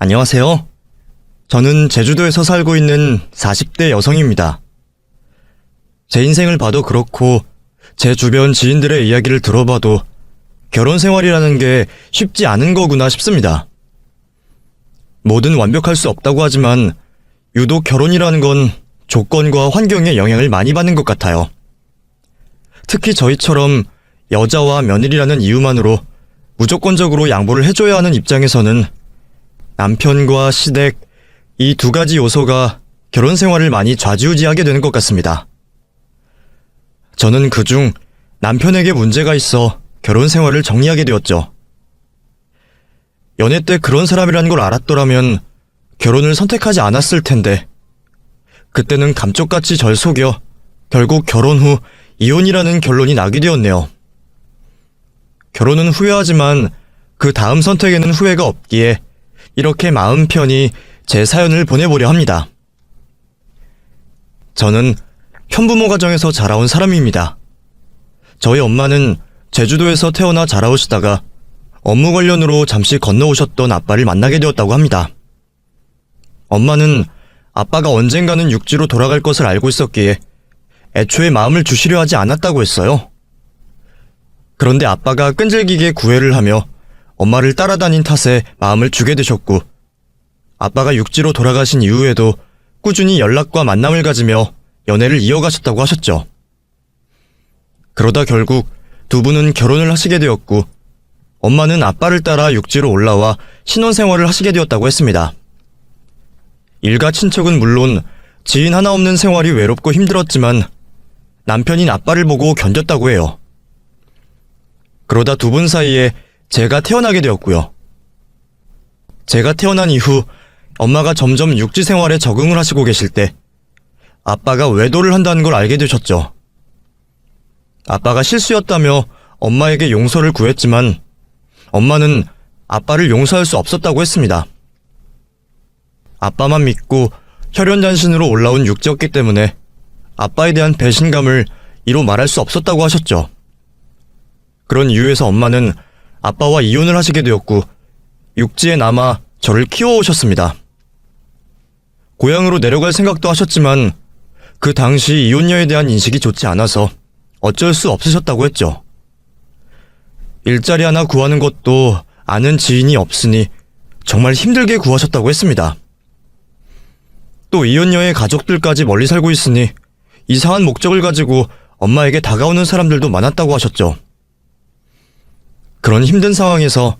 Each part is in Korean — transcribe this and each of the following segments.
안녕하세요. 저는 제주도에서 살고 있는 40대 여성입니다. 제 인생을 봐도 그렇고 제 주변 지인들의 이야기를 들어봐도 결혼 생활이라는 게 쉽지 않은 거구나 싶습니다. 뭐든 완벽할 수 없다고 하지만 유독 결혼이라는 건 조건과 환경에 영향을 많이 받는 것 같아요. 특히 저희처럼 여자와 며느리라는 이유만으로 무조건적으로 양보를 해줘야 하는 입장에서는 남편과 시댁, 이 두 가지 요소가 결혼 생활을 많이 좌지우지하게 되는 것 같습니다. 저는 그중 남편에게 문제가 있어 결혼 생활을 정리하게 되었죠. 연애 때 그런 사람이라는 걸 알았더라면 결혼을 선택하지 않았을 텐데, 그때는 감쪽같이 절 속여 결국 결혼 후 이혼이라는 결론이 나게 되었네요. 결혼은 후회하지만 그 다음 선택에는 후회가 없기에 이렇게 마음 편히 제 사연을 보내보려 합니다. 저는 현부모 가정에서 자라온 사람입니다. 저희 엄마는 제주도에서 태어나 자라오시다가 업무 관련으로 잠시 건너오셨던 아빠를 만나게 되었다고 합니다. 엄마는 아빠가 언젠가는 육지로 돌아갈 것을 알고 있었기에 애초에 마음을 주시려 하지 않았다고 했어요. 그런데 아빠가 끈질기게 구애를 하며 엄마를 따라다닌 탓에 마음을 주게 되셨고, 아빠가 육지로 돌아가신 이후에도 꾸준히 연락과 만남을 가지며 연애를 이어가셨다고 하셨죠. 그러다 결국 두 분은 결혼을 하시게 되었고, 엄마는 아빠를 따라 육지로 올라와 신혼생활을 하시게 되었다고 했습니다. 일가 친척은 물론 지인 하나 없는 생활이 외롭고 힘들었지만 남편인 아빠를 보고 견뎠다고 해요. 그러다 두 분 사이에 제가 태어나게 되었고요. 제가 태어난 이후 엄마가 점점 육지 생활에 적응을 하시고 계실 때 아빠가 외도를 한다는 걸 알게 되셨죠. 아빠가 실수였다며 엄마에게 용서를 구했지만 엄마는 아빠를 용서할 수 없었다고 했습니다. 아빠만 믿고 혈연단신으로 올라온 육지였기 때문에 아빠에 대한 배신감을 이루 말할 수 없었다고 하셨죠. 그런 이유에서 엄마는 아빠와 이혼을 하시게 되었고 육지에 남아 저를 키워오셨습니다. 고향으로 내려갈 생각도 하셨지만 그 당시 이혼녀에 대한 인식이 좋지 않아서 어쩔 수 없으셨다고 했죠. 일자리 하나 구하는 것도 아는 지인이 없으니 정말 힘들게 구하셨다고 했습니다. 또 이혼녀의 가족들까지 멀리 살고 있으니 이상한 목적을 가지고 엄마에게 다가오는 사람들도 많았다고 하셨죠. 그런 힘든 상황에서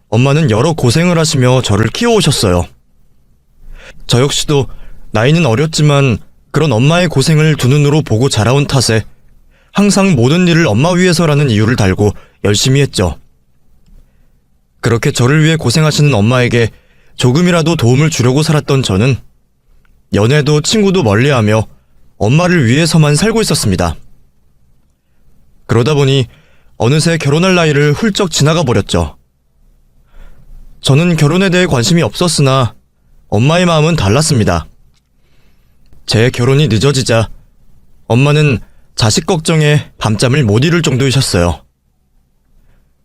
엄마는 여러 고생을 하시며 저를 키워오셨어요. 저 역시도 나이는 어렸지만 그런 엄마의 고생을 두 눈으로 보고 자라온 탓에 항상 모든 일을 엄마 위해서라는 이유를 달고 열심히 했죠. 그렇게 저를 위해 고생하시는 엄마에게 조금이라도 도움을 주려고 살았던 저는 연애도 친구도 멀리하며 엄마를 위해서만 살고 있었습니다. 그러다 보니 어느새 결혼할 나이를 훌쩍 지나가 버렸죠. 저는 결혼에 대해 관심이 없었으나 엄마의 마음은 달랐습니다. 제 결혼이 늦어지자 엄마는 자식 걱정에 밤잠을 못 이룰 정도이셨어요.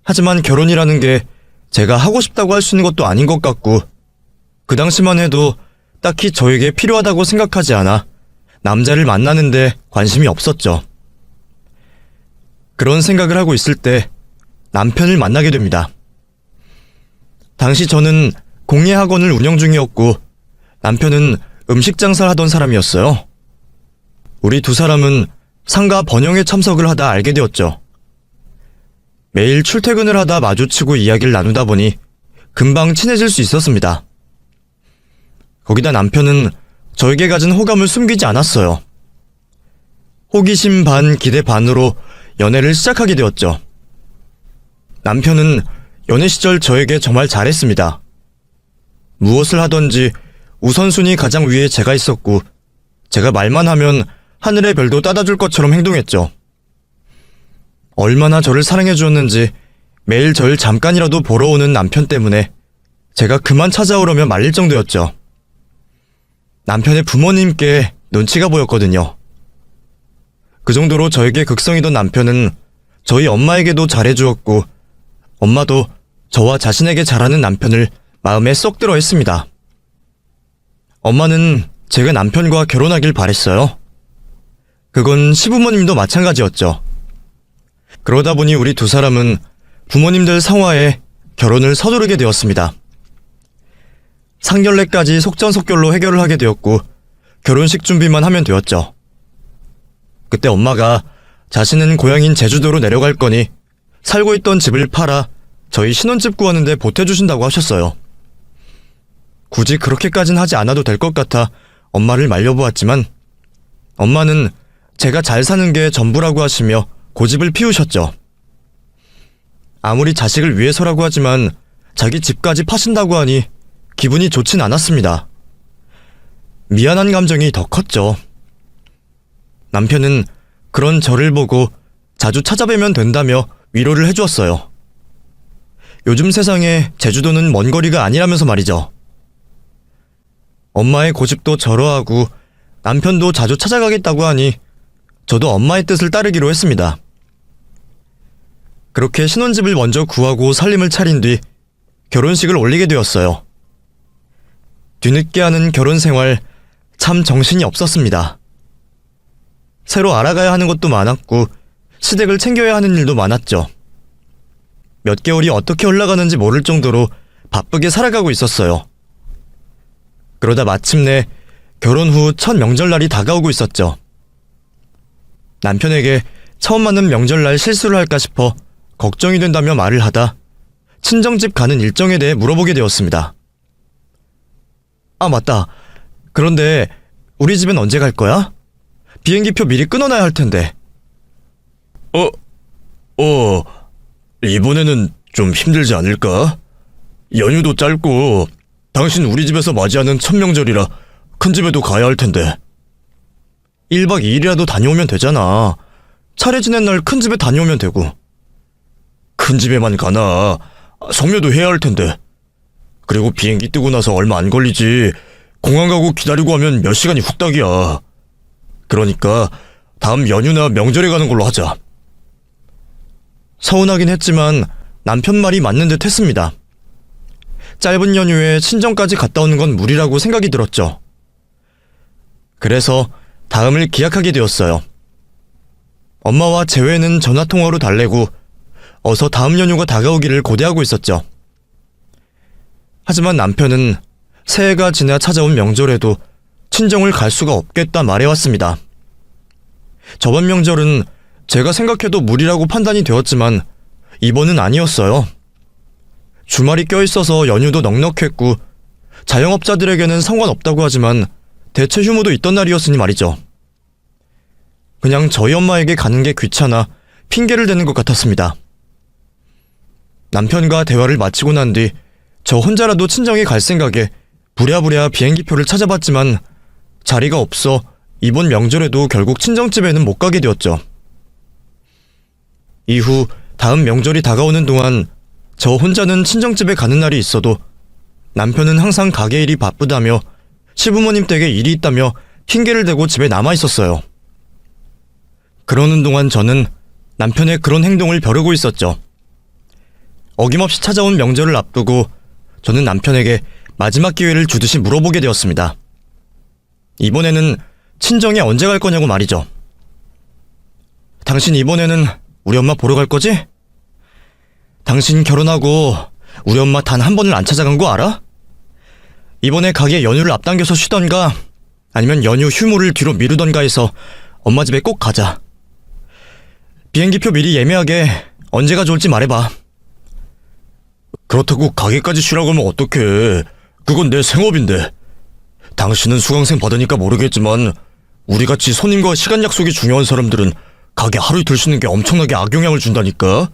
하지만 결혼이라는 게 제가 하고 싶다고 할 수 있는 것도 아닌 것 같고, 그 당시만 해도 딱히 저에게 필요하다고 생각하지 않아 남자를 만나는데 관심이 없었죠. 그런 생각을 하고 있을 때 남편을 만나게 됩니다. 당시 저는 공예학원을 운영 중이었고 남편은 음식 장사를 하던 사람이었어요. 우리 두 사람은 상가 번영에 참석을 하다 알게 되었죠. 매일 출퇴근을 하다 마주치고 이야기를 나누다 보니 금방 친해질 수 있었습니다. 거기다 남편은 저에게 가진 호감을 숨기지 않았어요. 호기심 반 기대 반으로 연애를 시작하게 되었죠. 남편은 연애 시절 저에게 정말 잘했습니다. 무엇을 하든지 우선순위 가장 위에 제가 있었고, 제가 말만 하면 하늘의 별도 따다줄 것처럼 행동했죠. 얼마나 저를 사랑해 주었는지 매일 절 잠깐이라도 보러 오는 남편 때문에 제가 그만 찾아오려며 말릴 정도였죠. 남편의 부모님께 눈치가 보였거든요. 그 정도로 저에게 극성이던 남편은 저희 엄마에게도 잘해주었고, 엄마도 저와 자신에게 잘하는 남편을 마음에 쏙 들어 했습니다. 엄마는 제가 남편과 결혼하길 바랬어요. 그건 시부모님도 마찬가지였죠. 그러다 보니 우리 두 사람은 부모님들 성화에 결혼을 서두르게 되었습니다. 상견례까지 속전속결로 해결을 하게 되었고 결혼식 준비만 하면 되었죠. 그때 엄마가 자신은 고향인 제주도로 내려갈 거니 살고 있던 집을 팔아 저희 신혼집 구하는데 보태주신다고 하셨어요. 굳이 그렇게까진 하지 않아도 될 것 같아 엄마를 말려보았지만 엄마는 제가 잘 사는 게 전부라고 하시며 고집을 피우셨죠. 아무리 자식을 위해서라고 하지만 자기 집까지 파신다고 하니 기분이 좋진 않았습니다. 미안한 감정이 더 컸죠. 남편은 그런 저를 보고 자주 찾아뵈면 된다며 위로를 해주었어요. 요즘 세상에 제주도는 먼 거리가 아니라면서 말이죠. 엄마의 고집도 절어하고 남편도 자주 찾아가겠다고 하니 저도 엄마의 뜻을 따르기로 했습니다. 그렇게 신혼집을 먼저 구하고 살림을 차린 뒤 결혼식을 올리게 되었어요. 뒤늦게 하는 결혼 생활 참 정신이 없었습니다. 새로 알아가야 하는 것도 많았고 시댁을 챙겨야 하는 일도 많았죠. 몇 개월이 어떻게 흘러가는지 모를 정도로 바쁘게 살아가고 있었어요. 그러다 마침내 결혼 후 첫 명절날이 다가오고 있었죠. 남편에게 처음 맞는 명절날 실수를 할까 싶어 걱정이 된다며 말을 하다 친정집 가는 일정에 대해 물어보게 되었습니다. 아, 맞다. 그런데 우리 집엔 언제 갈 거야? 비행기표 미리 끊어놔야 할 텐데. 이번에는 좀 힘들지 않을까? 연휴도 짧고 당신 우리 집에서 맞이하는 첫 명절이라 큰 집에도 가야 할 텐데. 1박 2일이라도 다녀오면 되잖아. 차례 지낸 날 큰 집에 다녀오면 되고. 큰 집에만 가나? 성묘도 해야 할 텐데. 그리고 비행기 뜨고 나서 얼마 안 걸리지. 공항 가고 기다리고 하면 몇 시간이 후딱이야. 그러니까 다음 연휴나 명절에 가는 걸로 하자. 서운하긴 했지만 남편 말이 맞는 듯 했습니다. 짧은 연휴에 친정까지 갔다 오는 건 무리라고 생각이 들었죠. 그래서 다음을 기약하게 되었어요. 엄마와 재회는 전화통화로 달래고 어서 다음 연휴가 다가오기를 고대하고 있었죠. 하지만 남편은 새해가 지나 찾아온 명절에도 친정을 갈 수가 없겠다 말해왔습니다. 저번 명절은 제가 생각해도 무리라고 판단이 되었지만 이번은 아니었어요. 주말이 껴있어서 연휴도 넉넉했고 자영업자들에게는 상관없다고 하지만 대체 휴무도 있던 날이었으니 말이죠. 그냥 저희 엄마에게 가는 게 귀찮아 핑계를 대는 것 같았습니다. 남편과 대화를 마치고 난 뒤 저 혼자라도 친정에 갈 생각에 부랴부랴 비행기표를 찾아봤지만 자리가 없어 이번 명절에도 결국 친정집에는 못 가게 되었죠. 이후 다음 명절이 다가오는 동안 저 혼자는 친정집에 가는 날이 있어도 남편은 항상 가게 일이 바쁘다며 시부모님 댁에 일이 있다며 핑계를 대고 집에 남아 있었어요. 그러는 동안 저는 남편의 그런 행동을 벼르고 있었죠. 어김없이 찾아온 명절을 앞두고 저는 남편에게 마지막 기회를 주듯이 물어보게 되었습니다. 이번에는 친정에 언제 갈 거냐고 말이죠. 당신 이번에는 우리 엄마 보러 갈 거지? 당신 결혼하고 우리 엄마 단 한 번을 안 찾아간 거 알아? 이번에 가게 연휴를 앞당겨서 쉬던가 아니면 연휴 휴무를 뒤로 미루던가 해서 엄마 집에 꼭 가자. 비행기표 미리 예매하게 언제가 좋을지 말해봐. 그렇다고 가게까지 쉬라고 하면 어떡해. 그건 내 생업인데. 당신은 수강생 받으니까 모르겠지만 우리같이 손님과 시간 약속이 중요한 사람들은 가게 하루 이틀 쉬는 게 엄청나게 악영향을 준다니까.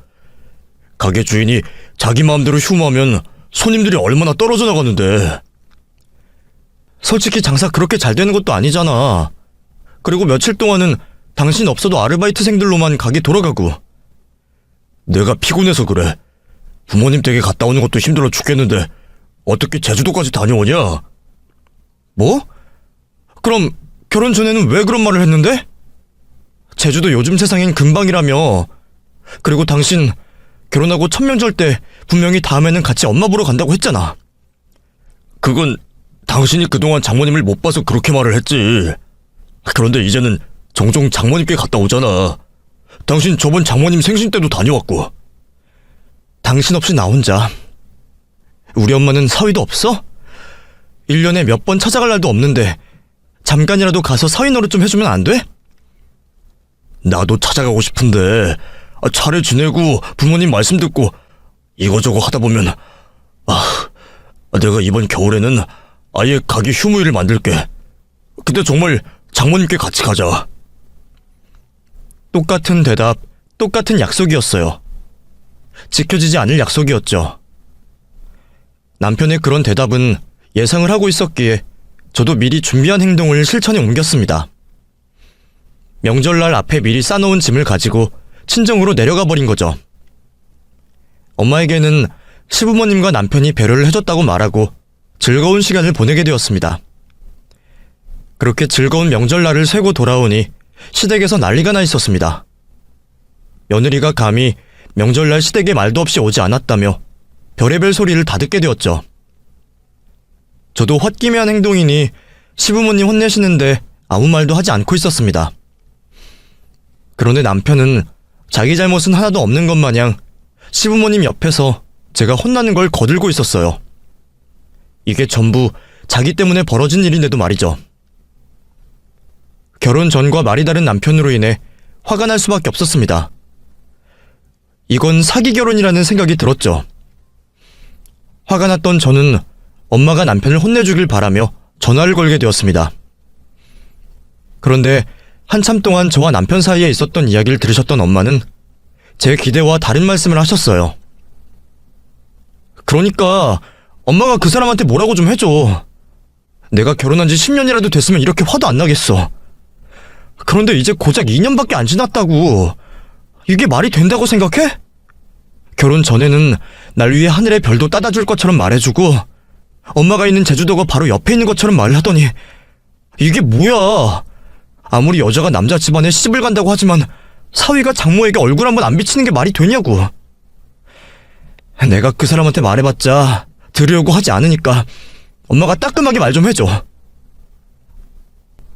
가게 주인이 자기 마음대로 휴무하면 손님들이 얼마나 떨어져 나가는데. 솔직히 장사 그렇게 잘 되는 것도 아니잖아. 그리고 며칠 동안은 당신 없어도 아르바이트생들로만 가게 돌아가고. 내가 피곤해서 그래. 부모님 댁에 갔다 오는 것도 힘들어 죽겠는데 어떻게 제주도까지 다녀오냐? 뭐? 그럼 결혼 전에는 왜 그런 말을 했는데? 제주도 요즘 세상엔 금방이라며. 그리고 당신 결혼하고 첫 명절 때 분명히 다음에는 같이 엄마 보러 간다고 했잖아. 그건 당신이 그동안 장모님을 못 봐서 그렇게 말을 했지. 그런데 이제는 종종 장모님께 갔다 오잖아. 당신 저번 장모님 생신 때도 다녀왔고. 당신 없이 나 혼자. 우리 엄마는 사위도 없어? 1년에 몇 번 찾아갈 날도 없는데 잠깐이라도 가서 사위 노릇 좀 해주면 안 돼? 나도 찾아가고 싶은데 차례 지내고 부모님 말씀 듣고 이거저거 하다 보면 내가 이번 겨울에는 아예 가기 휴무일을 만들게. 그때 정말 장모님께 같이 가자. 똑같은 대답, 똑같은 약속이었어요. 지켜지지 않을 약속이었죠. 남편의 그런 대답은 예상을 하고 있었기에 저도 미리 준비한 행동을 실천에 옮겼습니다. 명절날 앞에 미리 싸놓은 짐을 가지고 친정으로 내려가 버린 거죠. 엄마에게는 시부모님과 남편이 배려를 해줬다고 말하고 즐거운 시간을 보내게 되었습니다. 그렇게 즐거운 명절날을 쇠고 돌아오니 시댁에서 난리가 나 있었습니다. 며느리가 감히 명절날 시댁에 말도 없이 오지 않았다며 별의별 소리를 다 듣게 되었죠. 저도 홧김에한 행동이니 시부모님 혼내시는데 아무 말도 하지 않고 있었습니다. 그런데 남편은 자기 잘못은 하나도 없는 것 마냥 시부모님 옆에서 제가 혼나는 걸 거들고 있었어요. 이게 전부 자기 때문에 벌어진 일인데도 말이죠. 결혼 전과 말이 다른 남편으로 인해 화가 날 수밖에 없었습니다. 이건 사기 결혼이라는 생각이 들었죠. 화가 났던 저는 엄마가 남편을 혼내주길 바라며 전화를 걸게 되었습니다. 그런데 한참 동안 저와 남편 사이에 있었던 이야기를 들으셨던 엄마는 제 기대와 다른 말씀을 하셨어요. 그러니까 엄마가 그 사람한테 뭐라고 좀 해줘. 내가 결혼한 지 10년이라도 됐으면 이렇게 화도 안 나겠어. 그런데 이제 고작 2년밖에 안 지났다고. 이게 말이 된다고 생각해? 결혼 전에는 날 위해 하늘의 별도 따다 줄 것처럼 말해주고 엄마가 있는 제주도가 바로 옆에 있는 것처럼 말을 하더니 이게 뭐야. 아무리 여자가 남자 집안에 시집을 간다고 하지만 사위가 장모에게 얼굴 한번 안 비치는 게 말이 되냐고. 내가 그 사람한테 말해봤자 들으려고 하지 않으니까 엄마가 따끔하게 말 좀 해줘.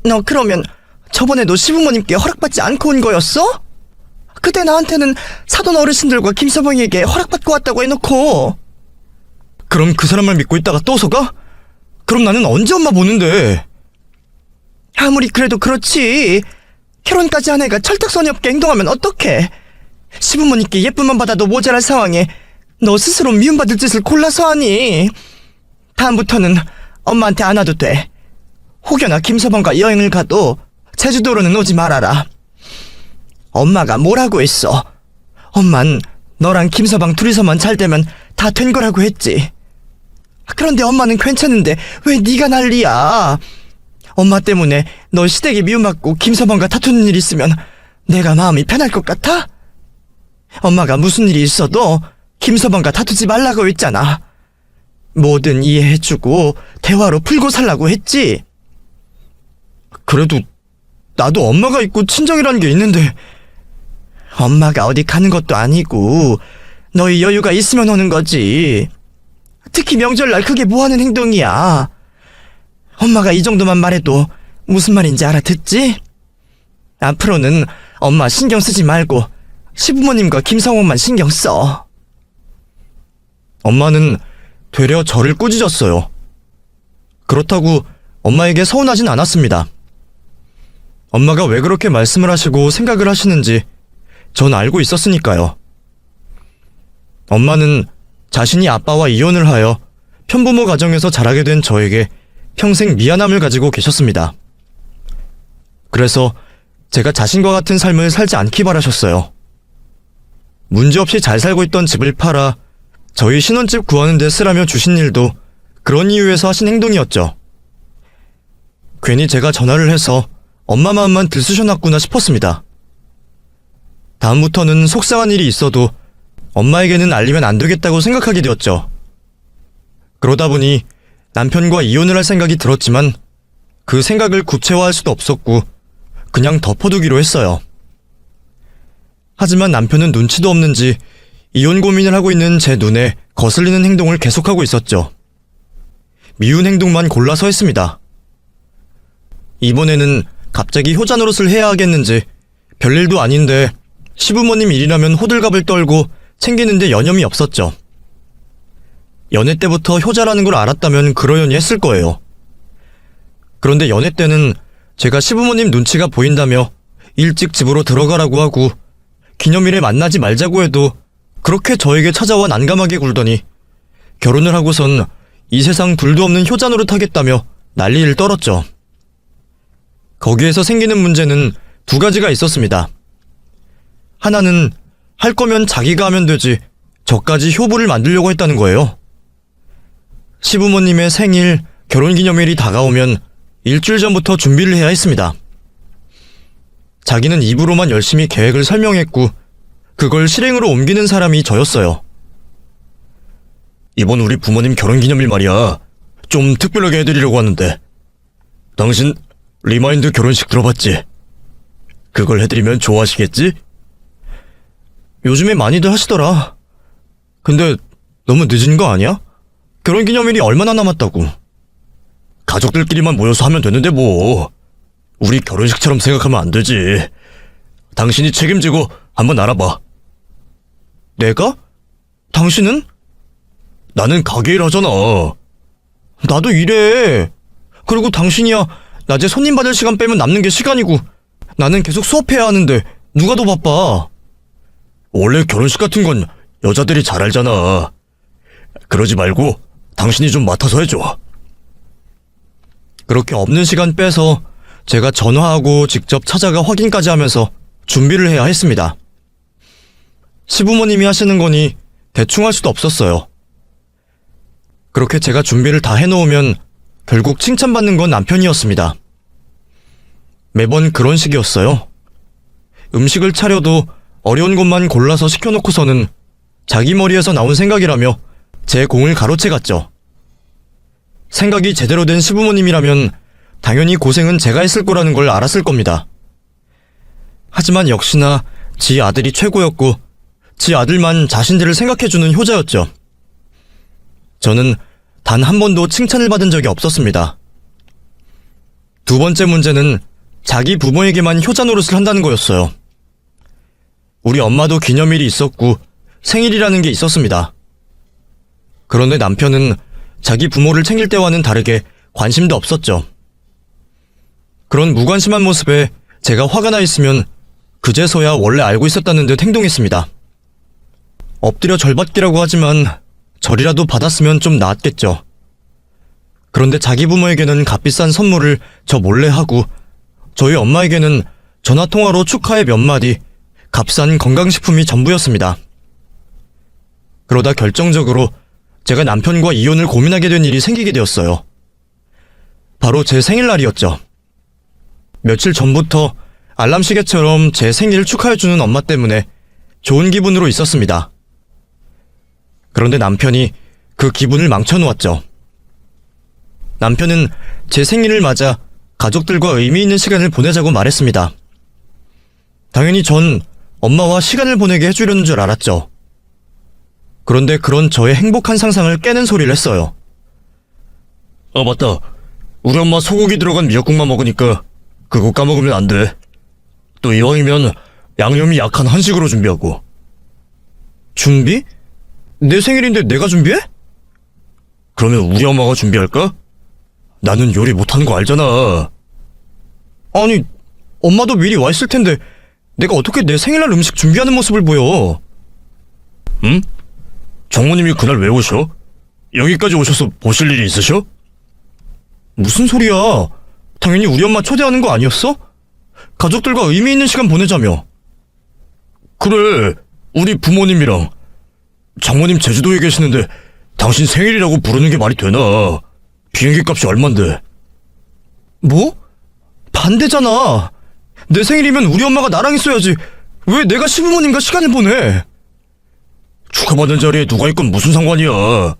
너 그러면 저번에도 시부모님께 허락받지 않고 온 거였어? 그때 나한테는 사돈 어르신들과 김서방에게 허락받고 왔다고 해놓고. 그럼 그 사람 말 믿고 있다가 또 속아? 그럼 나는 언제 엄마 보는데? 아무리 그래도 그렇지. 결혼까지 한 애가 철딱서니 없게 행동하면 어떡해. 시부모님께 예쁨만 받아도 모자랄 상황에 너 스스로 미움받을 짓을 골라서 하니. 다음부터는 엄마한테 안 와도 돼. 혹여나 김서방과 여행을 가도 제주도로는 오지 말아라. 엄마가 뭐라고 했어? 엄만 너랑 김서방 둘이서만 잘 되면 다 된 거라고 했지. 그런데 엄마는 괜찮은데 왜 네가 난리야? 엄마 때문에 너 시댁에 미움받고 김서방과 다투는 일 있으면 내가 마음이 편할 것 같아? 엄마가 무슨 일이 있어도 김서방과 다투지 말라고 했잖아. 뭐든 이해해주고 대화로 풀고 살라고 했지. 그래도 나도 엄마가 있고 친정이라는 게 있는데. 엄마가 어디 가는 것도 아니고 너희 여유가 있으면 오는 거지. 특히 명절날 그게 뭐하는 행동이야. 엄마가 이 정도만 말해도 무슨 말인지 알아듣지? 앞으로는 엄마 신경 쓰지 말고 시부모님과 김성원만 신경 써. 엄마는 되려 저를 꾸짖었어요. 그렇다고 엄마에게 서운하진 않았습니다. 엄마가 왜 그렇게 말씀을 하시고 생각을 하시는지 전 알고 있었으니까요. 엄마는 자신이 아빠와 이혼을 하여 편부모 가정에서 자라게 된 저에게 평생 미안함을 가지고 계셨습니다. 그래서 제가 자신과 같은 삶을 살지 않기 바라셨어요. 문제없이 잘 살고 있던 집을 팔아 저희 신혼집 구하는 데 쓰라며 주신 일도 그런 이유에서 하신 행동이었죠. 괜히 제가 전화를 해서 엄마 마음만 들쑤셔놨구나 싶었습니다. 다음부터는 속상한 일이 있어도 엄마에게는 알리면 안 되겠다고 생각하게 되었죠. 그러다 보니 남편과 이혼을 할 생각이 들었지만 그 생각을 구체화할 수도 없었고 그냥 덮어두기로 했어요. 하지만 남편은 눈치도 없는지 이혼 고민을 하고 있는 제 눈에 거슬리는 행동을 계속하고 있었죠. 미운 행동만 골라서 했습니다. 이번에는 갑자기 효자 노릇을 해야 하겠는지 별일도 아닌데 시부모님 일이라면 호들갑을 떨고 챙기는데 여념이 없었죠. 연애 때부터 효자라는 걸 알았다면 그러려니 했을 거예요. 그런데 연애 때는 제가 시부모님 눈치가 보인다며 일찍 집으로 들어가라고 하고 기념일에 만나지 말자고 해도 그렇게 저에게 찾아와 난감하게 굴더니 결혼을 하고선 이 세상 둘도 없는 효자 노릇하겠다며 난리를 떨었죠. 거기에서 생기는 문제는 두 가지가 있었습니다. 하나는 할 거면 자기가 하면 되지 저까지 효부를 만들려고 했다는 거예요. 시부모님의 생일, 결혼기념일이 다가오면 일주일 전부터 준비를 해야 했습니다. 자기는 입으로만 열심히 계획을 설명했고 그걸 실행으로 옮기는 사람이 저였어요. 이번 우리 부모님 결혼기념일 말이야. 좀 특별하게 해드리려고 하는데. 당신 리마인드 결혼식 들어봤지? 그걸 해드리면 좋아하시겠지? 요즘에 많이들 하시더라. 근데 너무 늦은 거 아니야? 결혼기념일이 얼마나 남았다고. 가족들끼리만 모여서 하면 되는데 뭐. 우리 결혼식처럼 생각하면 안 되지. 당신이 책임지고 한번 알아봐. 내가? 당신은? 나는 가게 일 하잖아. 나도 일해. 그리고 당신이야 낮에 손님 받을 시간 빼면 남는 게 시간이고 나는 계속 수업해야 하는데 누가 더 바빠. 원래 결혼식 같은 건 여자들이 잘 알잖아. 그러지 말고 당신이 좀 맡아서 해줘. 그렇게 없는 시간 빼서 제가 전화하고 직접 찾아가 확인까지 하면서 준비를 해야 했습니다. 시부모님이 하시는 거니 대충 할 수도 없었어요. 그렇게 제가 준비를 다 해놓으면 결국 칭찬받는 건 남편이었습니다. 매번 그런 식이었어요. 음식을 차려도 어려운 것만 골라서 시켜놓고서는 자기 머리에서 나온 생각이라며 제 공을 가로채 갔죠. 생각이 제대로 된 시부모님이라면 당연히 고생은 제가 했을 거라는 걸 알았을 겁니다. 하지만 역시나 지 아들이 최고였고 지 아들만 자신들을 생각해주는 효자였죠. 저는 단 한 번도 칭찬을 받은 적이 없었습니다. 두 번째 문제는 자기 부모에게만 효자 노릇을 한다는 거였어요. 우리 엄마도 기념일이 있었고 생일이라는 게 있었습니다. 그런데 남편은 자기 부모를 챙길 때와는 다르게 관심도 없었죠. 그런 무관심한 모습에 제가 화가 나 있으면 그제서야 원래 알고 있었다는 듯 행동했습니다. 엎드려 절받기라고 하지만 절이라도 받았으면 좀 나았겠죠. 그런데 자기 부모에게는 값비싼 선물을 저 몰래 하고 저희 엄마에게는 전화통화로 축하의 몇 마디, 값싼 건강식품이 전부였습니다. 그러다 결정적으로 제가 남편과 이혼을 고민하게 된 일이 생기게 되었어요. 바로 제 생일날이었죠. 며칠 전부터 알람 시계처럼 제 생일을 축하해주는 엄마 때문에 좋은 기분으로 있었습니다. 그런데 남편이 그 기분을 망쳐놓았죠. 남편은 제 생일을 맞아 가족들과 의미 있는 시간을 보내자고 말했습니다. 당연히 전 엄마와 시간을 보내게 해주려는 줄 알았죠. 그런데 그런 저의 행복한 상상을 깨는 소리를 했어요. 아, 맞다. 우리 엄마 소고기 들어간 미역국만 먹으니까 그거 까먹으면 안 돼. 또 이왕이면 양념이 약한 한식으로 준비하고. 준비? 내 생일인데 내가 준비해? 그러면 우리 엄마가 준비할까? 나는 요리 못하는 거 알잖아. 아니, 엄마도 미리 와 있을 텐데 내가 어떻게 내 생일날 음식 준비하는 모습을 보여? 응? 정모님이 그날 왜 오셔? 여기까지 오셔서 보실 일이 있으셔? 무슨 소리야? 당연히 우리 엄마 초대하는 거 아니었어? 가족들과 의미 있는 시간 보내자며. 그래, 우리 부모님이랑. 장모님 제주도에 계시는데 당신 생일이라고 부르는 게 말이 되나? 비행기 값이 얼만데. 뭐? 반대잖아. 내 생일이면 우리 엄마가 나랑 있어야지. 왜 내가 시부모님과 시간을 보내? 축하받는 자리에 누가 있건 무슨 상관이야.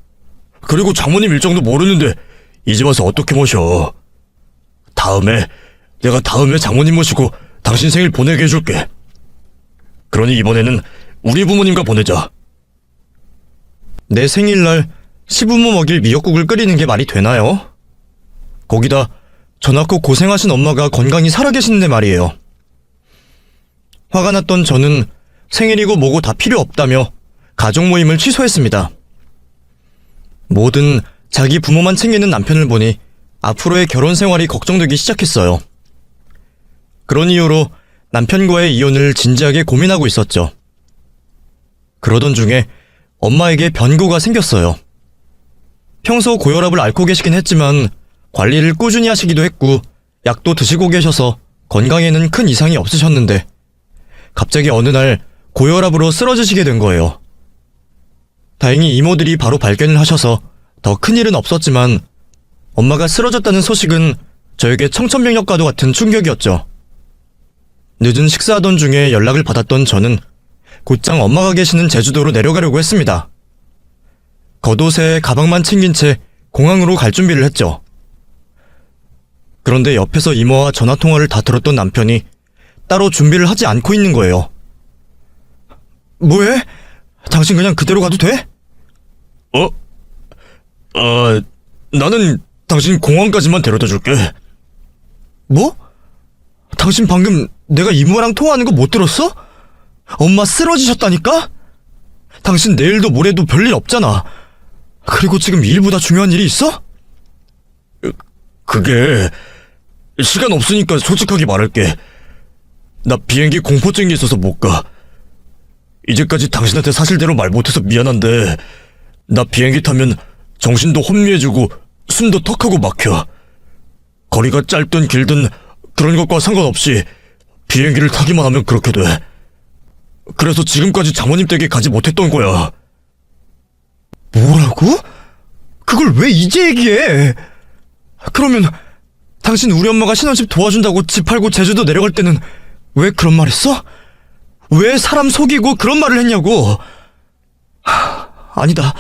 그리고 장모님 일정도 모르는데 이제 와서 어떻게 모셔. 내가 다음에 장모님 모시고 당신 생일 보내게 해줄게. 그러니 이번에는 우리 부모님과 보내자. 내 생일날 시부모 먹일 미역국을 끓이는 게 말이 되나요? 거기다 저 낳고 고생하신 엄마가 건강히 살아계시는데 말이에요. 화가 났던 저는 생일이고 뭐고 다 필요 없다며 가족 모임을 취소했습니다. 뭐든 자기 부모만 챙기는 남편을 보니 앞으로의 결혼 생활이 걱정되기 시작했어요. 그런 이유로 남편과의 이혼을 진지하게 고민하고 있었죠. 그러던 중에 엄마에게 변고가 생겼어요. 평소 고혈압을 앓고 계시긴 했지만 관리를 꾸준히 하시기도 했고 약도 드시고 계셔서 건강에는 큰 이상이 없으셨는데 갑자기 어느 날 고혈압으로 쓰러지시게 된 거예요. 다행히 이모들이 바로 발견을 하셔서 더 큰일은 없었지만 엄마가 쓰러졌다는 소식은 저에게 청천벽력과도 같은 충격이었죠. 늦은 식사하던 중에 연락을 받았던 저는 곧장 엄마가 계시는 제주도로 내려가려고 했습니다. 겉옷에 가방만 챙긴 채 공항으로 갈 준비를 했죠. 그런데 옆에서 이모와 전화통화를 다 들었던 남편이 따로 준비를 하지 않고 있는 거예요. 뭐해? 당신 그냥 그대로 가도 돼? 나는 당신 공항까지만 데려다 줄게. 뭐? 당신 방금 내가 이모랑 통화하는 거 못 들었어? 엄마 쓰러지셨다니까? 당신 내일도 모레도 별일 없잖아. 그리고 지금 일보다 중요한 일이 있어? 그게 시간 없으니까 솔직하게 말할게. 나 비행기 공포증이 있어서 못 가. 이제까지 당신한테 사실대로 말 못해서 미안한데 나 비행기 타면 정신도 혼미해지고 숨도 턱하고 막혀. 거리가 짧든 길든 그런 것과 상관없이 비행기를 타기만 하면 그렇게 돼. 그래서 지금까지 장모님 댁에 가지 못했던 거야. 뭐라고? 그걸 왜 이제 얘기해? 그러면 당신 우리 엄마가 신혼집 도와준다고 집 팔고 제주도 내려갈 때는 왜 그런 말 했어? 왜 사람 속이고 그런 말을 했냐고? 아니다.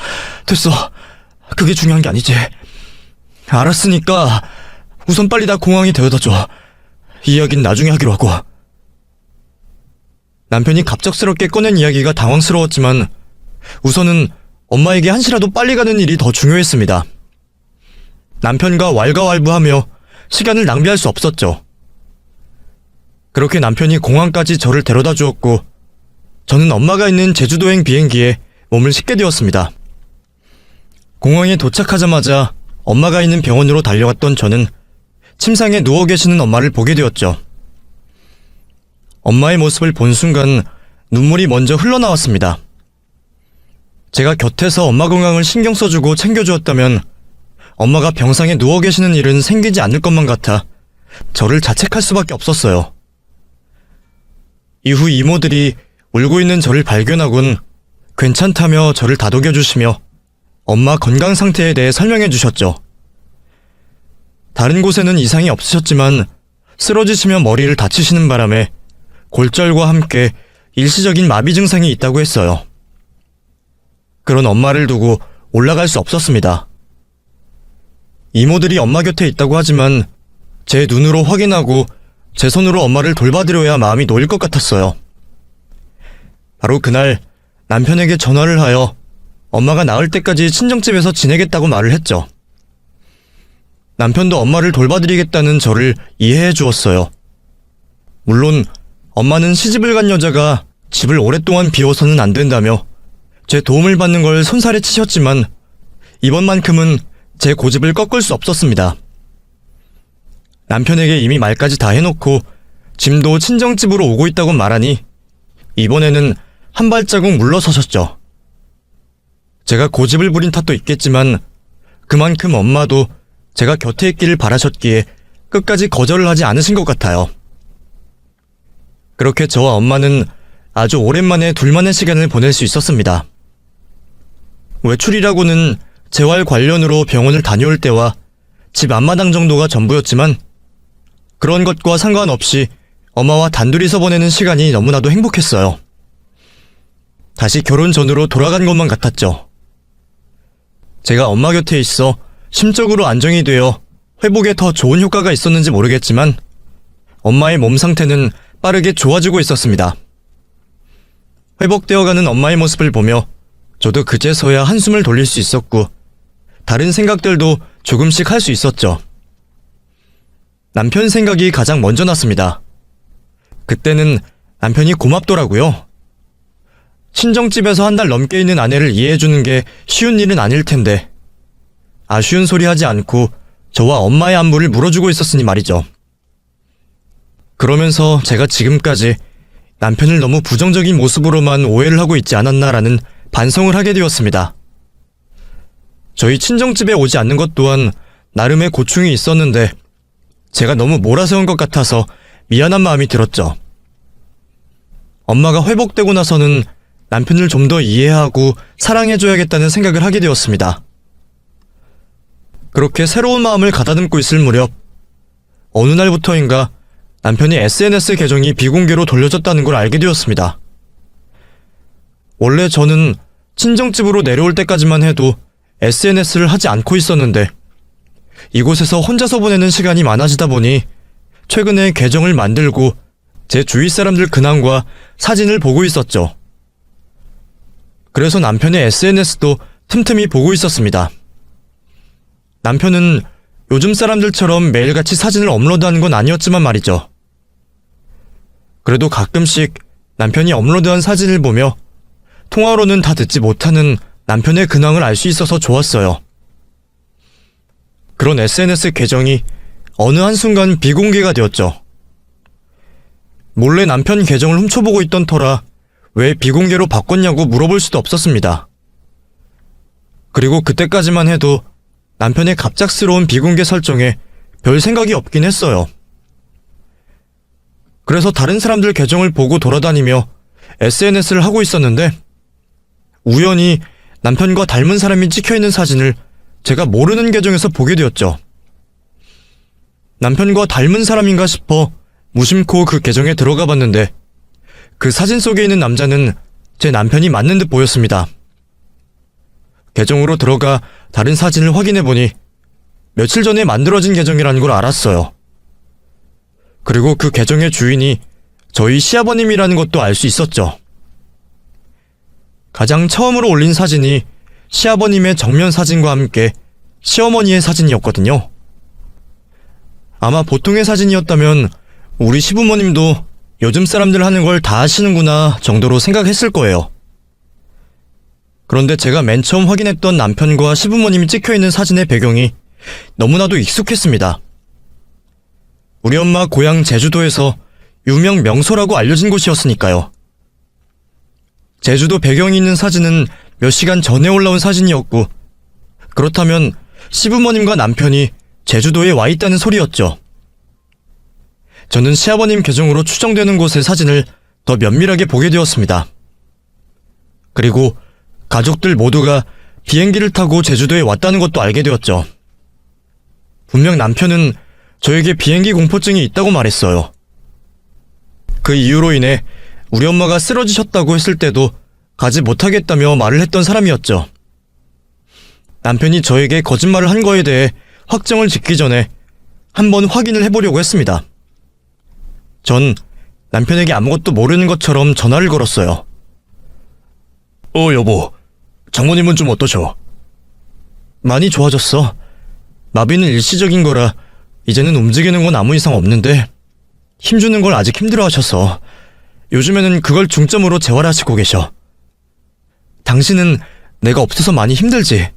됐어. 그게 중요한 게 아니지. 알았으니까 우선 빨리 나 공항에 데려다 줘. 이야기는 나중에 하기로 하고. 남편이 갑작스럽게 꺼낸 이야기가 당황스러웠지만 우선은 엄마에게 한시라도 빨리 가는 일이 더 중요했습니다. 남편과 왈가왈부하며 시간을 낭비할 수 없었죠. 그렇게 남편이 공항까지 저를 데려다 주었고 저는 엄마가 있는 제주도행 비행기에 몸을 싣게 되었습니다. 공항에 도착하자마자 엄마가 있는 병원으로 달려갔던 저는 침상에 누워 계시는 엄마를 보게 되었죠. 엄마의 모습을 본 순간 눈물이 먼저 흘러나왔습니다. 제가 곁에서 엄마 건강을 신경 써주고 챙겨주었다면 엄마가 병상에 누워 계시는 일은 생기지 않을 것만 같아 저를 자책할 수밖에 없었어요. 이후 이모들이 울고 있는 저를 발견하곤 괜찮다며 저를 다독여주시며 엄마 건강 상태에 대해 설명해 주셨죠. 다른 곳에는 이상이 없으셨지만 쓰러지시며 머리를 다치시는 바람에 골절과 함께 일시적인 마비 증상이 있다고 했어요. 그런 엄마를 두고 올라갈 수 없었습니다. 이모들이 엄마 곁에 있다고 하지만 제 눈으로 확인하고 제 손으로 엄마를 돌봐드려야 마음이 놓일 것 같았어요. 바로 그날 남편에게 전화를 하여 엄마가 나을 때까지 친정집에서 지내겠다고 말을 했죠. 남편도 엄마를 돌봐드리겠다는 저를 이해해 주었어요. 물론 엄마는 시집을 간 여자가 집을 오랫동안 비워서는 안 된다며 제 도움을 받는 걸 손살에 치셨지만 이번만큼은 제 고집을 꺾을 수 없었습니다. 남편에게 이미 말까지 다 해놓고 짐도 친정집으로 오고 있다고 말하니 이번에는 한 발자국 물러서셨죠. 제가 고집을 부린 탓도 있겠지만 그만큼 엄마도 제가 곁에 있기를 바라셨기에 끝까지 거절을 하지 않으신 것 같아요. 그렇게 저와 엄마는 아주 오랜만에 둘만의 시간을 보낼 수 있었습니다. 외출이라고는 재활 관련으로 병원을 다녀올 때와 집 앞마당 정도가 전부였지만 그런 것과 상관없이 엄마와 단둘이서 보내는 시간이 너무나도 행복했어요. 다시 결혼 전으로 돌아간 것만 같았죠. 제가 엄마 곁에 있어 심적으로 안정이 되어 회복에 더 좋은 효과가 있었는지 모르겠지만 엄마의 몸 상태는 빠르게 좋아지고 있었습니다. 회복되어가는 엄마의 모습을 보며 저도 그제서야 한숨을 돌릴 수 있었고 다른 생각들도 조금씩 할 수 있었죠. 남편 생각이 가장 먼저 났습니다. 그때는 남편이 고맙더라고요. 친정집에서 한 달 넘게 있는 아내를 이해해주는 게 쉬운 일은 아닐 텐데 아쉬운 소리 하지 않고 저와 엄마의 안부를 물어주고 있었으니 말이죠. 그러면서 제가 지금까지 남편을 너무 부정적인 모습으로만 오해를 하고 있지 않았나라는 반성을 하게 되었습니다. 저희 친정집에 오지 않는 것 또한 나름의 고충이 있었는데 제가 너무 몰아세운 것 같아서 미안한 마음이 들었죠. 엄마가 회복되고 나서는 남편을 좀 더 이해하고 사랑해줘야겠다는 생각을 하게 되었습니다. 그렇게 새로운 마음을 가다듬고 있을 무렵 어느 날부터인가 남편이 SNS 계정이 비공개로 돌려졌다는 걸 알게 되었습니다. 원래 저는 친정집으로 내려올 때까지만 해도 SNS를 하지 않고 있었는데 이곳에서 혼자서 보내는 시간이 많아지다 보니 최근에 계정을 만들고 제 주위 사람들 근황과 사진을 보고 있었죠. 그래서 남편의 SNS도 틈틈이 보고 있었습니다. 남편은 요즘 사람들처럼 매일같이 사진을 업로드하는 건 아니었지만 말이죠. 그래도 가끔씩 남편이 업로드한 사진을 보며 통화로는 다 듣지 못하는 남편의 근황을 알 수 있어서 좋았어요. 그런 SNS 계정이 어느 한순간 비공개가 되었죠. 몰래 남편 계정을 훔쳐보고 있던 터라 왜 비공개로 바꿨냐고 물어볼 수도 없었습니다. 그리고 그때까지만 해도 남편의 갑작스러운 비공개 설정에 별 생각이 없긴 했어요. 그래서 다른 사람들 계정을 보고 돌아다니며 SNS를 하고 있었는데 우연히 남편과 닮은 사람이 찍혀있는 사진을 제가 모르는 계정에서 보게 되었죠. 남편과 닮은 사람인가 싶어 무심코 그 계정에 들어가 봤는데 그 사진 속에 있는 남자는 제 남편이 맞는 듯 보였습니다. 계정으로 들어가 다른 사진을 확인해보니 며칠 전에 만들어진 계정이라는 걸 알았어요. 그리고 그 계정의 주인이 저희 시아버님이라는 것도 알 수 있었죠. 가장 처음으로 올린 사진이 시아버님의 정면 사진과 함께 시어머니의 사진이었거든요. 아마 보통의 사진이었다면 우리 시부모님도 요즘 사람들 하는 걸 다 아시는구나 정도로 생각했을 거예요. 그런데 제가 맨 처음 확인했던 남편과 시부모님이 찍혀있는 사진의 배경이 너무나도 익숙했습니다. 우리 엄마 고향 제주도에서 유명 명소라고 알려진 곳이었으니까요. 제주도 배경이 있는 사진은 몇 시간 전에 올라온 사진이었고 그렇다면 시부모님과 남편이 제주도에 와 있다는 소리였죠. 저는 시아버님 계정으로 추정되는 곳의 사진을 더 면밀하게 보게 되었습니다. 그리고 가족들 모두가 비행기를 타고 제주도에 왔다는 것도 알게 되었죠. 분명 남편은 저에게 비행기 공포증이 있다고 말했어요. 그 이유로 인해 우리 엄마가 쓰러지셨다고 했을 때도 가지 못하겠다며 말을 했던 사람이었죠. 남편이 저에게 거짓말을 한 거에 대해 확정을 짓기 전에 한번 확인을 해보려고 했습니다. 전 남편에게 아무것도 모르는 것처럼 전화를 걸었어요. 여보, 장모님은 좀 어떠셔? 많이 좋아졌어. 마비는 일시적인 거라 이제는 움직이는 건 아무 이상 없는데 힘주는 걸 아직 힘들어하셔서 요즘에는 그걸 중점으로 재활하시고 계셔. 당신은 내가 없어서 많이 힘들지?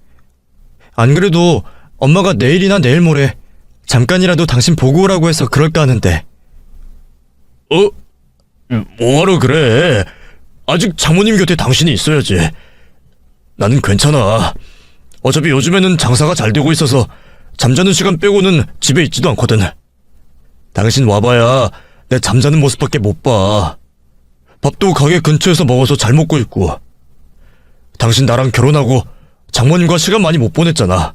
안 그래도 엄마가 내일이나 내일 모레 잠깐이라도 당신 보고 오라고 해서 그럴까 하는데. 뭐하러 그래? 아직 장모님 곁에 당신이 있어야지. 나는 괜찮아. 어차피 요즘에는 장사가 잘 되고 있어서 잠자는 시간 빼고는 집에 있지도 않거든. 당신 와봐야 내 잠자는 모습밖에 못 봐. 밥도 가게 근처에서 먹어서 잘 먹고 있고. 당신 나랑 결혼하고 장모님과 시간 많이 못 보냈잖아.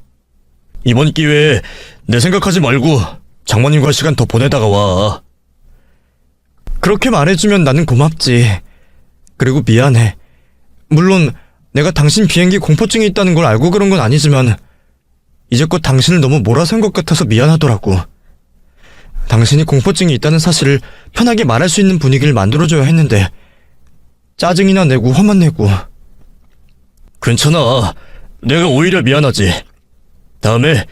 이번 기회에 내 생각하지 말고 장모님과 시간 더 보내다가 와. 그렇게 말해주면 나는 고맙지. 그리고 미안해. 물론 내가 당신 비행기 공포증이 있다는 걸 알고 그런 건 아니지만 이제껏 당신을 너무 몰아선 것 같아서 미안하더라고. 당신이 공포증이 있다는 사실을 편하게 말할 수 있는 분위기를 만들어줘야 했는데 짜증이나 내고 화만 내고. 괜찮아. 내가 오히려 미안하지. 다음에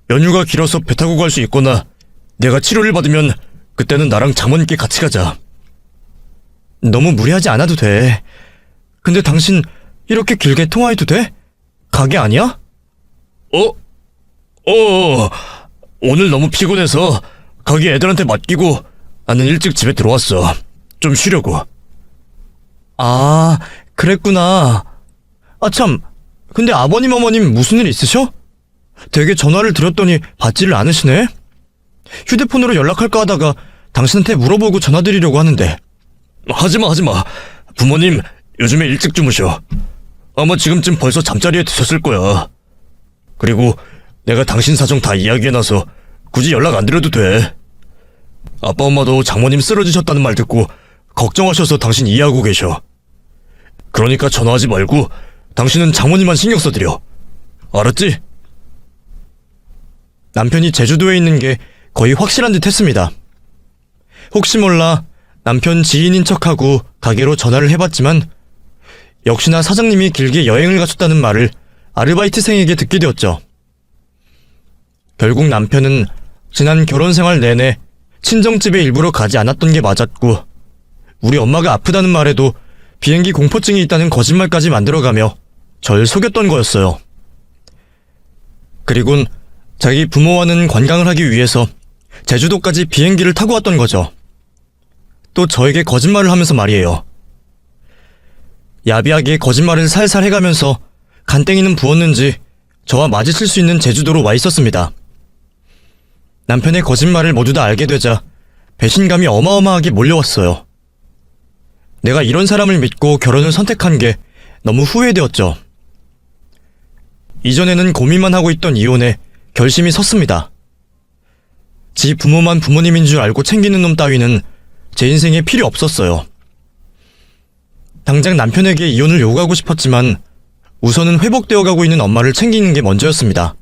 연휴가 길어서 배 타고 갈 수 있거나 내가 치료를 받으면 그때는 나랑 장모님께 같이 가자. 너무 무리하지 않아도 돼. 근데 당신 이렇게 길게 통화해도 돼? 가게 아니야? 오늘 너무 피곤해서 가게 애들한테 맡기고 나는 일찍 집에 들어왔어. 좀 쉬려고. 아, 그랬구나. 아, 참. 근데 아버님, 어머님 무슨 일 있으셔? 되게 전화를 드렸더니 받지를 않으시네? 휴대폰으로 연락할까 하다가 당신한테 물어보고 전화드리려고 하는데. 하지마. 부모님 요즘에 일찍 주무셔. 아마 지금쯤 벌써 잠자리에 드셨을 거야. 그리고 내가 당신 사정 다 이야기해놔서 굳이 연락 안 드려도 돼. 아빠 엄마도 장모님 쓰러지셨다는 말 듣고 걱정하셔서 당신 이해하고 계셔. 그러니까 전화하지 말고 당신은 장모님만 신경 써드려. 알았지? 남편이 제주도에 있는 게 거의 확실한 듯 했습니다. 혹시 몰라 남편 지인인 척하고 가게로 전화를 해봤지만 역시나 사장님이 길게 여행을 가셨다는 말을 아르바이트생에게 듣게 되었죠. 결국 남편은 지난 결혼 생활 내내 친정집에 일부러 가지 않았던 게 맞았고 우리 엄마가 아프다는 말에도 비행기 공포증이 있다는 거짓말까지 만들어가며 절 속였던 거였어요. 그리곤 자기 부모와는 관광을 하기 위해서 제주도까지 비행기를 타고 왔던 거죠. 또 저에게 거짓말을 하면서 말이에요. 야비하게 거짓말을 살살 해가면서 간땡이는 부었는지 저와 마주칠 수 있는 제주도로 와 있었습니다. 남편의 거짓말을 모두 다 알게 되자 배신감이 어마어마하게 몰려왔어요. 내가 이런 사람을 믿고 결혼을 선택한 게 너무 후회되었죠. 이전에는 고민만 하고 있던 이혼에 결심이 섰습니다. 지 부모만 부모님인 줄 알고 챙기는 놈 따위는 제 인생에 필요 없었어요. 당장 남편에게 이혼을 요구하고 싶었지만 우선은 회복되어 가고 있는 엄마를 챙기는 게 먼저였습니다.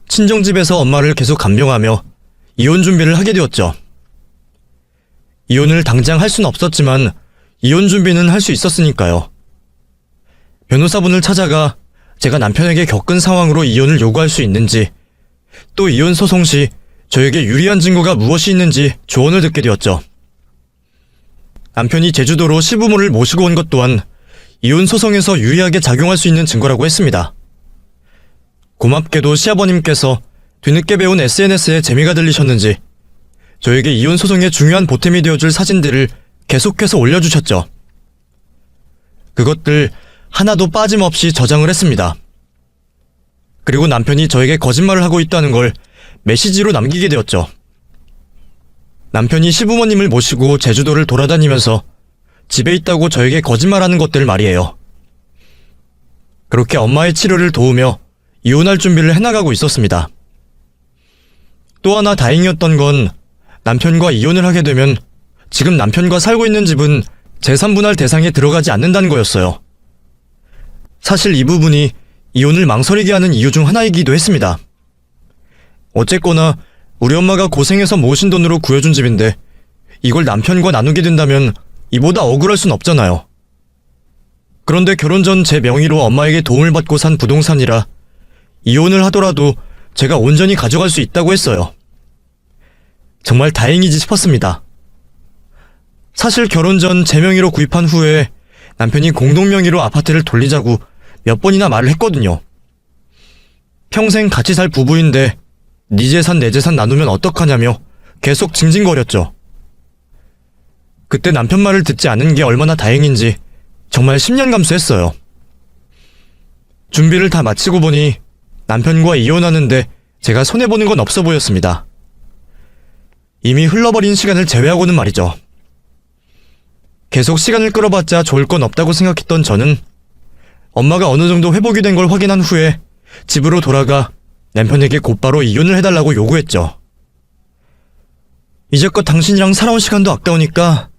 친정집에서 엄마를 계속 간병하며 이혼 준비를 하게 되었죠. 이혼을 당장 할 수는 없었지만 이혼 준비는 할 수 있었으니까요. 변호사분을 찾아가 제가 남편에게 겪은 상황으로 이혼을 요구할 수 있는지, 또 이혼 소송 시 저에게 유리한 증거가 무엇이 있는지 조언을 듣게 되었죠. 남편이 제주도로 시부모를 모시고 온 것 또한 이혼 소송에서 유리하게 작용할 수 있는 증거라고 했습니다. 고맙게도 시아버님께서 뒤늦게 배운 SNS에 재미가 들리셨는지 저에게 이혼 소송의 중요한 보탬이 되어줄 사진들을 계속해서 올려주셨죠. 그것들 하나도 빠짐없이 저장을 했습니다. 그리고 남편이 저에게 거짓말을 하고 있다는 걸 메시지로 남기게 되었죠. 남편이 시부모님을 모시고 제주도를 돌아다니면서 집에 있다고 저에게 거짓말하는 것들 말이에요. 그렇게 엄마의 치료를 도우며 이혼할 준비를 해나가고 있었습니다. 또 하나 다행이었던 건 남편과 이혼을 하게 되면 지금 남편과 살고 있는 집은 재산분할 대상에 들어가지 않는다는 거였어요. 사실 이 부분이 이혼을 망설이게 하는 이유 중 하나이기도 했습니다. 어쨌거나 우리 엄마가 고생해서 모으신 돈으로 구해준 집인데 이걸 남편과 나누게 된다면 이보다 억울할 순 없잖아요. 그런데 결혼 전 제 명의로 엄마에게 도움을 받고 산 부동산이라 이혼을 하더라도 제가 온전히 가져갈 수 있다고 했어요. 정말 다행이지 싶었습니다. 사실 결혼 전 제 명의로 구입한 후에 남편이 공동 명의로 아파트를 돌리자고 몇 번이나 말을 했거든요. 평생 같이 살 부부인데 네 재산 내 재산 나누면 어떡하냐며 계속 징징거렸죠. 그때 남편 말을 듣지 않은 게 얼마나 다행인지 정말 10년 감수했어요. 준비를 다 마치고 보니 남편과 이혼하는데 제가 손해보는 건 없어 보였습니다. 이미 흘러버린 시간을 제외하고는 말이죠. 계속 시간을 끌어봤자 좋을 건 없다고 생각했던 저는 엄마가 어느 정도 회복이 된 걸 확인한 후에 집으로 돌아가 남편에게 곧바로 이혼을 해달라고 요구했죠. 이제껏 당신이랑 살아온 시간도 아까우니까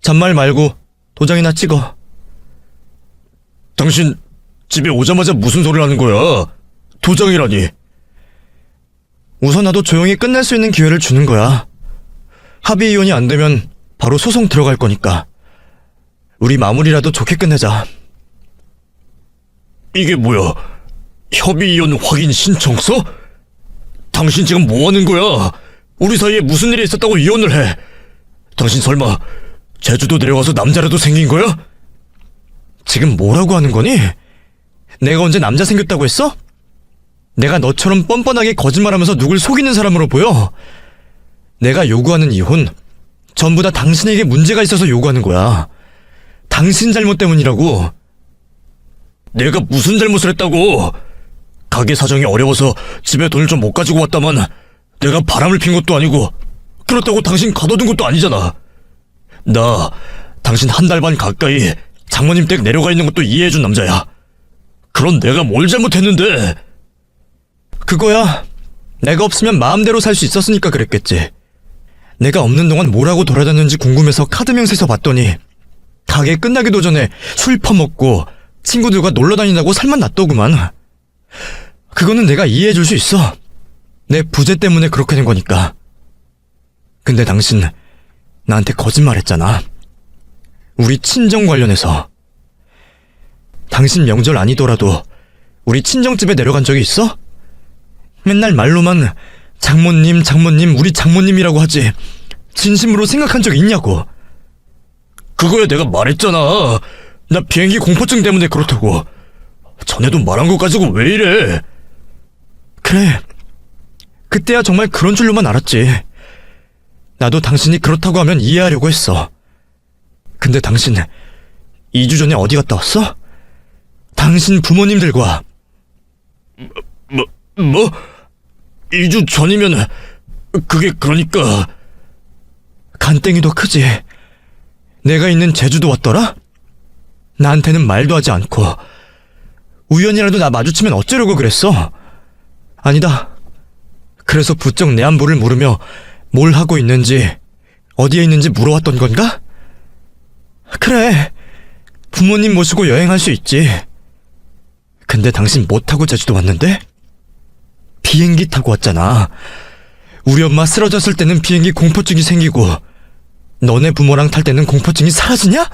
잔말 말고 도장이나 찍어. 당신 집에 오자마자 무슨 소리를 하는 거야? 도장이라니. 우선 나도 조용히 끝낼 수 있는 기회를 주는 거야. 합의 이혼이 안 되면 바로 소송 들어갈 거니까. 우리 마무리라도 좋게 끝내자. 이게 뭐야? 협의 이혼 확인 신청서? 당신 지금 뭐 하는 거야? 우리 사이에 무슨 일이 있었다고 이혼을 해? 당신 설마 제주도 내려가서 남자라도 생긴 거야? 지금 뭐라고 하는 거니? 내가 언제 남자 생겼다고 했어? 내가 너처럼 뻔뻔하게 거짓말하면서 누굴 속이는 사람으로 보여? 내가 요구하는 이혼 전부 다 당신에게 문제가 있어서 요구하는 거야. 당신 잘못 때문이라고. 내가 무슨 잘못을 했다고? 가게 사정이 어려워서 집에 돈을 좀 못 가지고 왔다만 내가 바람을 핀 것도 아니고 그렇다고 당신 가둬둔 것도 아니잖아. 나 당신 한 달 반 가까이 장모님 댁 내려가 있는 것도 이해해준 남자야. 그런 내가 뭘 잘못했는데? 그거야. 내가 없으면 마음대로 살 수 있었으니까 그랬겠지. 내가 없는 동안 뭐라고 돌아다녔는지 궁금해서 카드 명세서 봤더니 가게 끝나기도 전에 술 퍼먹고 친구들과 놀러 다닌다고 살만 났더구만. 그거는 내가 이해해줄 수 있어. 내 부재 때문에 그렇게 된 거니까. 근데 당신 나한테 거짓말했잖아. 우리 친정 관련해서. 당신 명절 아니더라도 우리 친정집에 내려간 적이 있어? 맨날 말로만 장모님, 장모님, 우리 장모님이라고 하지 진심으로 생각한 적 있냐고. 그거야 내가 말했잖아. 나 비행기 공포증 때문에 그렇다고. 전에도 말한 거 가지고 왜 이래? 그래. 그때야 정말 그런 줄로만 알았지. 나도 당신이 그렇다고 하면 이해하려고 했어. 근데 당신 2주 전에 어디 갔다 왔어? 당신 부모님들과. 뭐? 2주 전이면 그게 그러니까 간땡이도 크지. 내가 있는 제주도 왔더라? 나한테는 말도 하지 않고 우연이라도 나 마주치면 어쩌려고 그랬어? 아니다. 그래서 부쩍 내 안부를 물으며 뭘 하고 있는지 어디에 있는지 물어왔던 건가? 그래. 부모님 모시고 여행할 수 있지. 근데 당신 뭐 타고 제주도 왔는데? 비행기 타고 왔잖아. 우리 엄마 쓰러졌을 때는 비행기 공포증이 생기고 너네 부모랑 탈 때는 공포증이 사라지냐?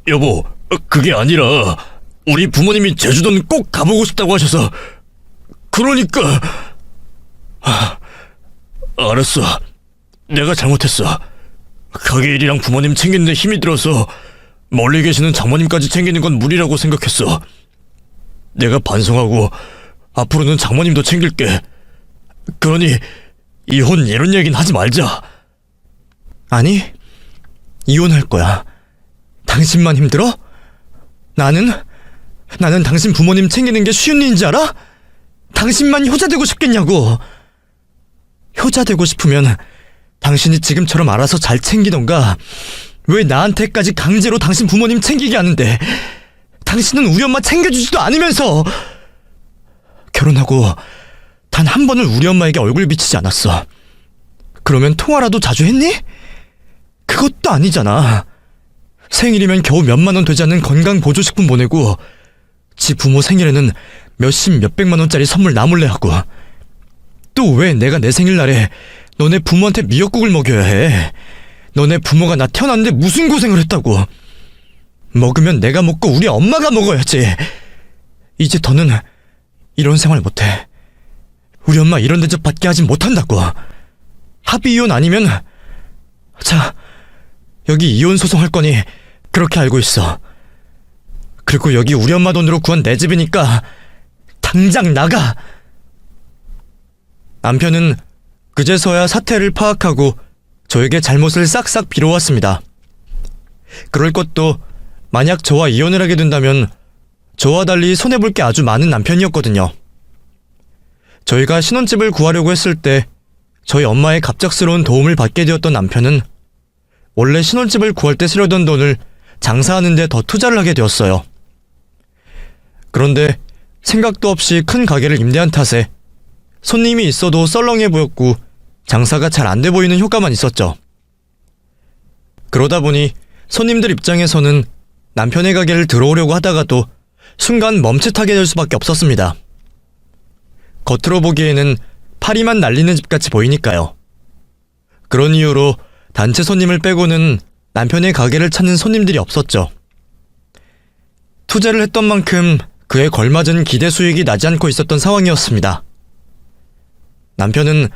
여보, 그게 아니라 우리 부모님이 제주도는 꼭 가보고 싶다고 하셔서 그러니까. 알았어. 내가 잘못했어. 가게 일이랑 부모님 챙기는데 힘이 들어서 멀리 계시는 장모님까지 챙기는 건 무리라고 생각했어. 내가 반성하고 앞으로는 장모님도 챙길게. 그러니 이혼 이런 얘기는 하지 말자. 아니, 이혼할 거야. 당신만 힘들어? 나는 당신 부모님 챙기는 게 쉬운 일인지 알아? 당신만 효자 되고 싶겠냐고. 효자 되고 싶으면 당신이 지금처럼 알아서 잘 챙기던가. 왜 나한테까지 강제로 당신 부모님 챙기게 하는데? 당신은 우리 엄마 챙겨주지도 않으면서. 결혼하고 단 한 번을 우리 엄마에게 얼굴 비치지 않았어. 그러면 통화라도 자주 했니? 그것도 아니잖아. 생일이면 겨우 몇만 원 되지 않는 건강보조식품 보내고 지 부모 생일에는 몇십 몇백만 원짜리 선물 나 몰래 하고. 또 왜 내가 내 생일날에 너네 부모한테 미역국을 먹여야 해? 너네 부모가 나 태어났는데 무슨 고생을 했다고. 먹으면 내가 먹고 우리 엄마가 먹어야지. 이제 더는 이런 생활 못해. 우리 엄마 이런 대접 받게 하진 못한다고. 합의 이혼 아니면 자, 여기 이혼 소송할 거니 그렇게 알고 있어. 그리고 여기 우리 엄마 돈으로 구한 내 집이니까 당장 나가. 남편은 그제서야 사태를 파악하고 저에게 잘못을 싹싹 빌어왔습니다. 그럴 것도 만약 저와 이혼을 하게 된다면 저와 달리 손해볼 게 아주 많은 남편이었거든요. 저희가 신혼집을 구하려고 했을 때 저희 엄마의 갑작스러운 도움을 받게 되었던 남편은 원래 신혼집을 구할 때 쓰려던 돈을 장사하는 데 더 투자를 하게 되었어요. 그런데 생각도 없이 큰 가게를 임대한 탓에 손님이 있어도 썰렁해 보였고 장사가 잘 안 돼 보이는 효과만 있었죠. 그러다 보니 손님들 입장에서는 남편의 가게를 들어오려고 하다가도 순간 멈칫하게 될 수밖에 없었습니다. 겉으로 보기에는 파리만 날리는 집같이 보이니까요. 그런 이유로 단체 손님을 빼고는 남편의 가게를 찾는 손님들이 없었죠. 투자를 했던 만큼 그에 걸맞은 기대 수익이 나지 않고 있었던 상황이었습니다. 남편은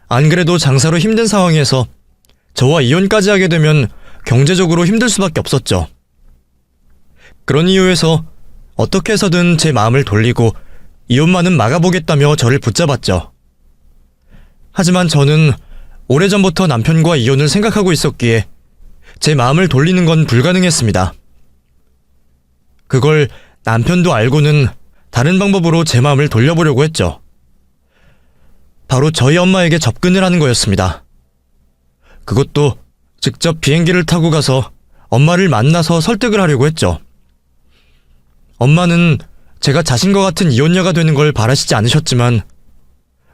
안 그래도 장사로 힘든 상황에서 저와 이혼까지 하게 되면 경제적으로 힘들 수밖에 없었죠. 그런 이유에서 어떻게 해서든 제 마음을 돌리고 이혼만은 막아보겠다며 저를 붙잡았죠. 하지만 저는 오래전부터 남편과 이혼을 생각하고 있었기에 제 마음을 돌리는 건 불가능했습니다. 그걸 남편도 알고는 다른 방법으로 제 마음을 돌려보려고 했죠. 바로 저희 엄마에게 접근을 하는 거였습니다. 그것도 직접 비행기를 타고 가서 엄마를 만나서 설득을 하려고 했죠. 엄마는 제가 자신과 같은 이혼녀가 되는 걸 바라시지 않으셨지만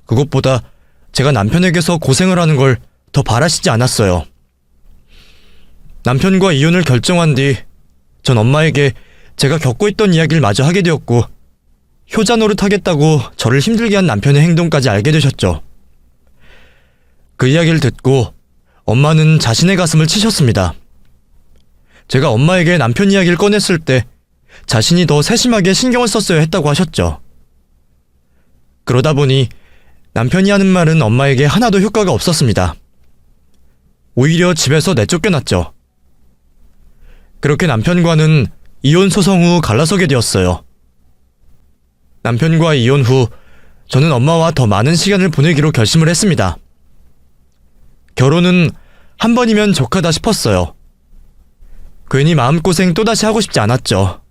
그것보다 제가 남편에게서 고생을 하는 걸 더 바라시지 않았어요. 남편과 이혼을 결정한 뒤 전 엄마에게 제가 겪고 있던 이야기를 마저 하게 되었고 효자 노릇하겠다고 저를 힘들게 한 남편의 행동까지 알게 되셨죠. 그 이야기를 듣고 엄마는 자신의 가슴을 치셨습니다. 제가 엄마에게 남편 이야기를 꺼냈을 때 자신이 더 세심하게 신경을 썼어야 했다고 하셨죠. 그러다 보니 남편이 하는 말은 엄마에게 하나도 효과가 없었습니다. 오히려 집에서 내쫓겨났죠. 그렇게 남편과는 이혼 소송 후 갈라서게 되었어요. 남편과 이혼 후 저는 엄마와 더 많은 시간을 보내기로 결심을 했습니다. 결혼은 한 번이면 족하다 싶었어요. 괜히 마음고생 또다시 하고 싶지 않았죠.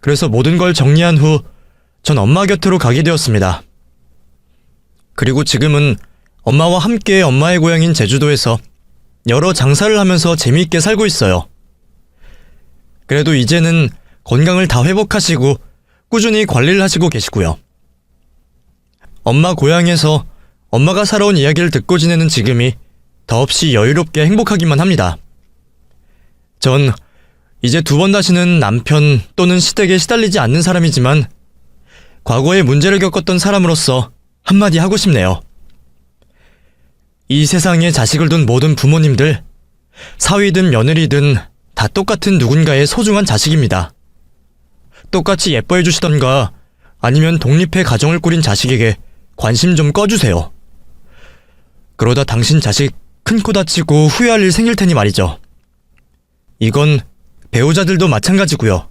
그래서 모든 걸 정리한 후 전 엄마 곁으로 가게 되었습니다. 그리고 지금은 엄마와 함께 엄마의 고향인 제주도에서 여러 장사를 하면서 재미있게 살고 있어요. 그래도 이제는 건강을 다 회복하시고 꾸준히 관리를 하시고 계시고요. 엄마 고향에서 엄마가 살아온 이야기를 듣고 지내는 지금이 더없이 여유롭게 행복하기만 합니다. 전 이제 두 번 다시는 남편 또는 시댁에 시달리지 않는 사람이지만 과거에 문제를 겪었던 사람으로서 한마디 하고 싶네요. 이 세상에 자식을 둔 모든 부모님들, 사위든 며느리든 다 똑같은 누군가의 소중한 자식입니다. 똑같이 예뻐해 주시던가 아니면 독립해 가정을 꾸린 자식에게 관심 좀 꺼주세요. 그러다 당신 자식 큰 코 다치고 후회할 일 생길 테니 말이죠. 이건 배우자들도 마찬가지고요.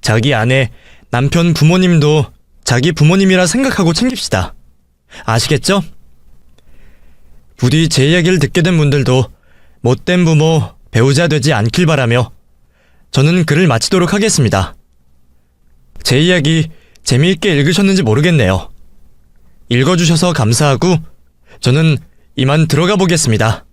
자기 아내, 남편 부모님도 자기 부모님이라 생각하고 챙깁시다. 아시겠죠? 부디 제 이야기를 듣게 된 분들도 못된 부모, 배우자 되지 않길 바라며 저는 글을 마치도록 하겠습니다. 제 이야기 재미있게 읽으셨는지 모르겠네요. 읽어주셔서 감사하고 저는 이만 들어가 보겠습니다.